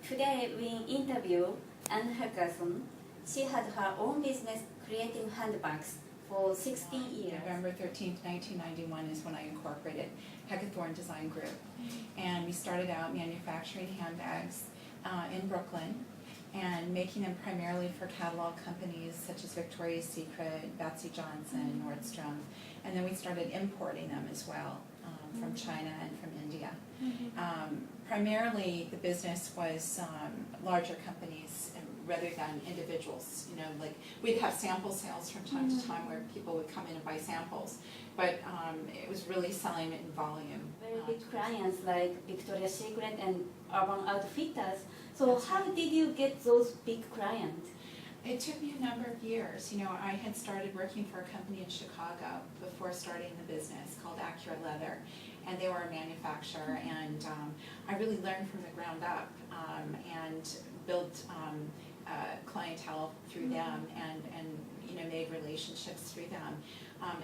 Today we interview Ann Hecathorn. She had her own business creating handbags for 16 years. November 13th, 1991 is when I incorporated Hecathorn Design Group. And we started out manufacturing handbags in Brooklyn and making them primarily for catalog companies such as Victoria's Secret, Betsy Johnson, Nordstrom. And then we started importing them as well from China and from India. Primarily the business was larger companies rather than individuals. You know, like we'd have sample sales from time to time where people would come in and buy samples, but it was really selling it in volume. Very big clients like Victoria's Secret and Urban Outfitters. So That's how right. did you get those big clients? It took me a number of years. You know, I had started working for a company in Chicago before starting the business called Accurate Leather, and they were a manufacturer, and I really learned from the ground up and built clientele through them and you know, made relationships through them.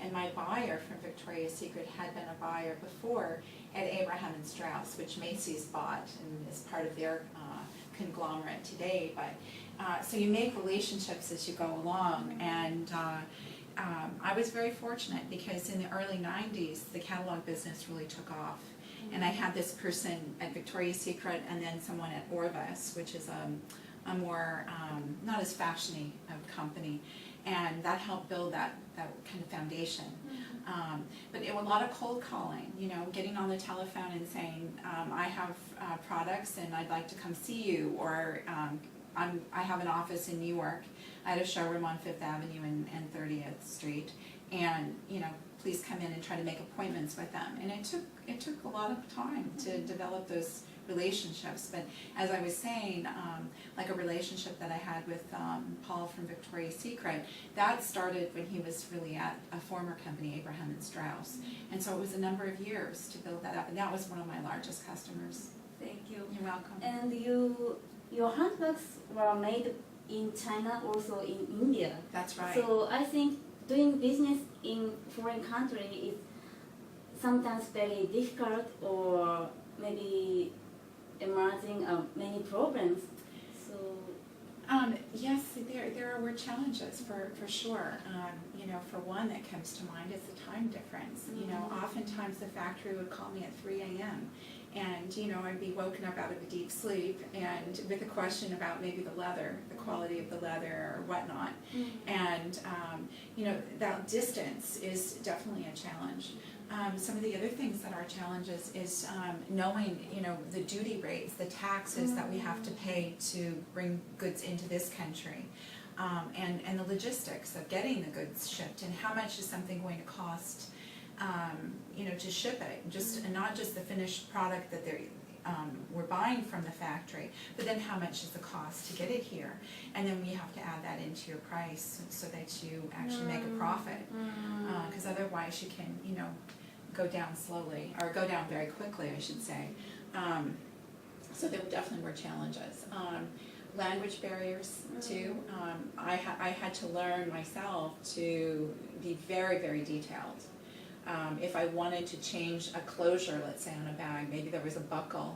And my buyer from Victoria's Secret had been a buyer before at Abraham & Straus, which Macy's bought and is part of their conglomerate today. But so you make relationships as you go along, and I was very fortunate because in the early 90s the catalog business really took off, and I had this person at Victoria's Secret and then someone at Orvis, which is a more not as fashiony of company, and that helped build that kind of foundation. But it was a lot of cold calling, you know, getting on the telephone and saying, I have products and I'd like to come see you, or I have an office in New York. I had a showroom on 5th Avenue and 30th Street, and you know, please come in and try to make appointments with them. And it took a lot of time to develop those relationships. But as I was saying, like a relationship that I had with Paul from Victoria's Secret, that started when he was really at a former company, Abraham & Straus. And so it was a number of years to build that up, and that was one of my largest customers. Thank you. You're welcome. And your handbags were made in China, also in India. That's right. So I think doing business in foreign country is sometimes very difficult, or maybe emerging many problems. So yes, there were challenges for sure. You know, for one that comes to mind is the time difference. You know, oftentimes the factory would call me at 3 a.m. and you know, I'd be woken up out of a deep sleep and with a question about maybe the leather, the quality of the leather or whatnot. And you know, that distance is definitely a challenge. Some of the other things that are challenges is knowing, you know, the duty rates, the taxes that we have to pay to bring goods into this country, and the logistics of getting the goods shipped, and how much is something going to cost, you know, to ship it, just and not just the finished product that we're buying from the factory, but then how much is the cost to get it here, and then we have to add that into your price so that you actually make a profit, because otherwise you can, you know, go down slowly, or go down very quickly, I should say. So there definitely were challenges. Language barriers too. I had to learn myself to be very, very detailed. If I wanted to change a closure, let's say on a bag, maybe there was a buckle,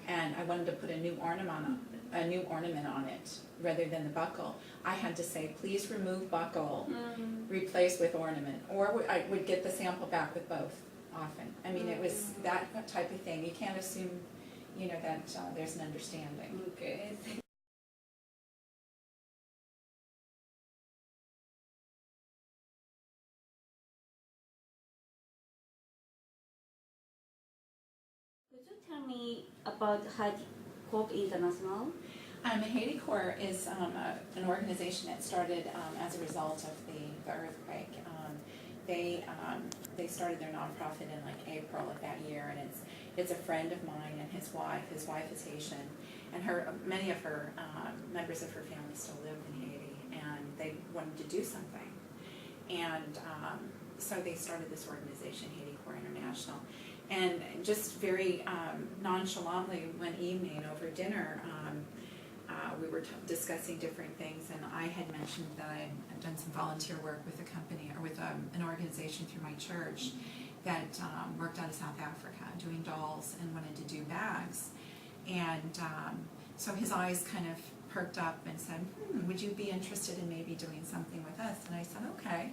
and I wanted to put a new ornament on it rather than the buckle, I had to say, please remove buckle, replace with ornament, or I would get the sample back with both. Often, I mean, it was that type of thing. You can't assume, you know, that there's an understanding. okay. Could you tell me about Haiti International? Haiti Corps is an organization that started as a result of the earthquake. They started their nonprofit in like April of that year, and it's a friend of mine and his wife. His wife is Haitian, and many of her members of her family still live in Haiti, and they wanted to do something, and so they started this organization, Haiti Corps International. And just very nonchalantly one evening over dinner, we were discussing different things, and I had mentioned that I had done some volunteer work with a company, or with an organization through my church that worked out of South Africa doing dolls and wanted to do bags. And so his eyes kind of perked up and said, would you be interested in maybe doing something with us? And I said, okay.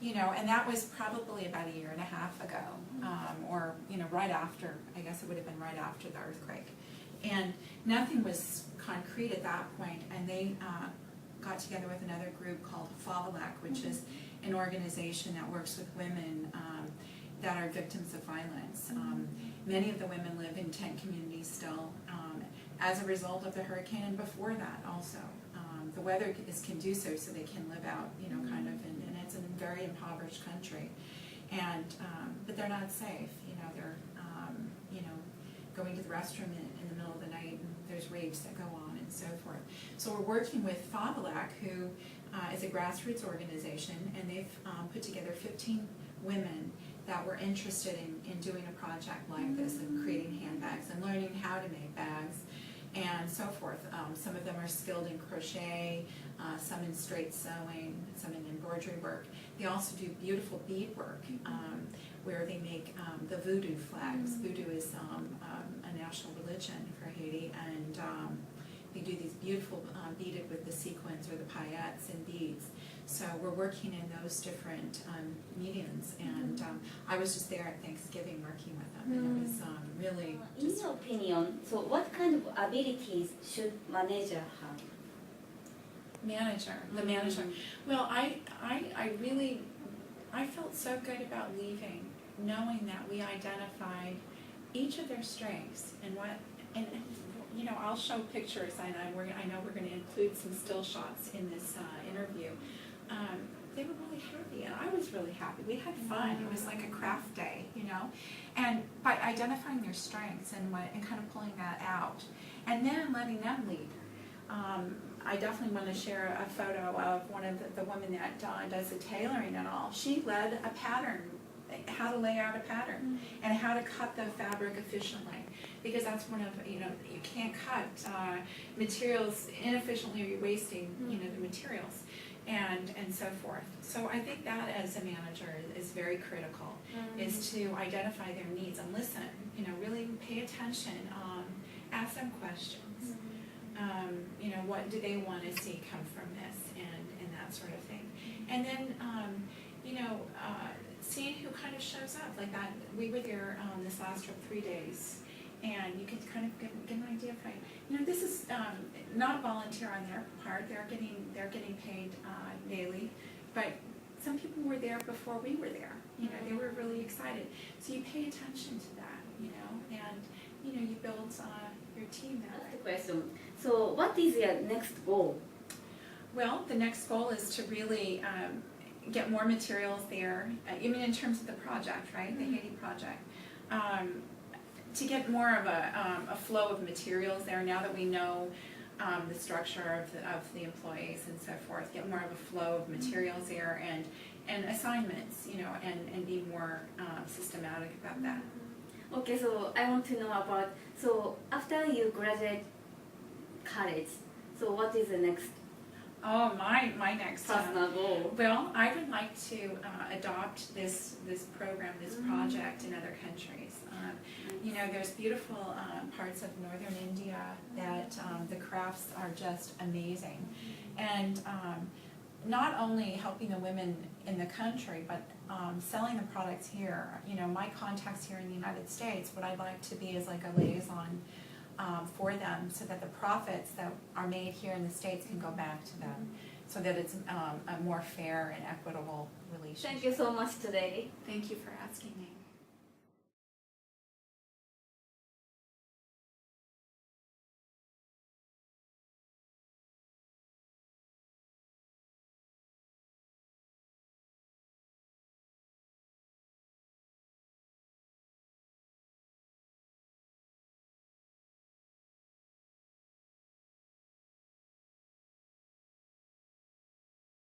You know, and that was probably about 1.5 years ago, or, you know, right after, I guess it would have been right after the earthquake. And nothing was concrete at that point, and they got together with another group called FAVLAC, which is an organization that works with women that are victims of violence. Many of the women live in tent communities still as a result of the hurricane, and before that also. The weather is conducive so they can live out, you know, kind of, and it's a very impoverished country. And, but they're not safe, you know, they're, you know, going to the restroom in the middle of the night, and there's rapes that go on and so forth. So we're working with FAVLAC, who is a grassroots organization, and they've put together 15 women that were interested in doing a project like this, and creating handbags and learning how to make bags and so forth. Some of them are skilled in crochet, some in straight sewing, some in embroidery work. They also do beautiful bead work, where they make the voodoo flags. Voodoo is a national religion for Haiti, and they do these beautiful beaded with the sequins or the paillettes and beads. So we're working in those different mediums, and I was just there at Thanksgiving working with them, and it was really in your opinion, so what kind of abilities should manager have? the manager. Well, I really, I felt so good about leaving, knowing that we identified each of their strengths and what, and you know, I'll show pictures, and I know we're going to include some still shots in this interview. They were really happy, and I was really happy. We had fun. It was like a craft day, you know. And by identifying their strengths and kind of pulling that out, and then letting them lead. I definitely want to share a photo of one of the women that does the tailoring and all. She led a pattern, how to lay out a pattern, and how to cut the fabric efficiently. Because that's one of, you know, you can't cut materials inefficiently, or you're wasting, you know, the materials. And so forth. So I think that as a manager is very critical, is to identify their needs and listen, you know, really pay attention, ask them questions, you know, what do they want to see come from this, and that sort of thing. And then, you know, seeing who kind of shows up, like that. We were there this last trip 3 days, and you can kind of get an idea of, you know, this is not volunteer on their part. They're getting paid daily, but some people were there before we were there. You know, they were really excited. So you pay attention to that, you know, and you know, you build your team that way. That's the question. So what is your next goal? Well, the next goal is to really get more materials there. I mean, in terms of the project, right? The Haiti project. To get more of a flow of materials there, now that we know the structure of the employees and so forth, get more of a flow of materials there, and assignments, you know, and be more systematic about that. Okay, so I want to know about, so after you graduate college, so what is the next Oh, my next personal goal? Well, I would like to adopt this program, this project in other countries. You know, there's beautiful parts of northern India that the crafts are just amazing. And not only helping the women in the country, but selling the products here. You know, my contacts here in the United States, what I'd like to be is like a liaison for them, so that the profits that are made here in the States can go back to them, so that it's a more fair and equitable relationship. Thank you so much today. Thank you for asking me.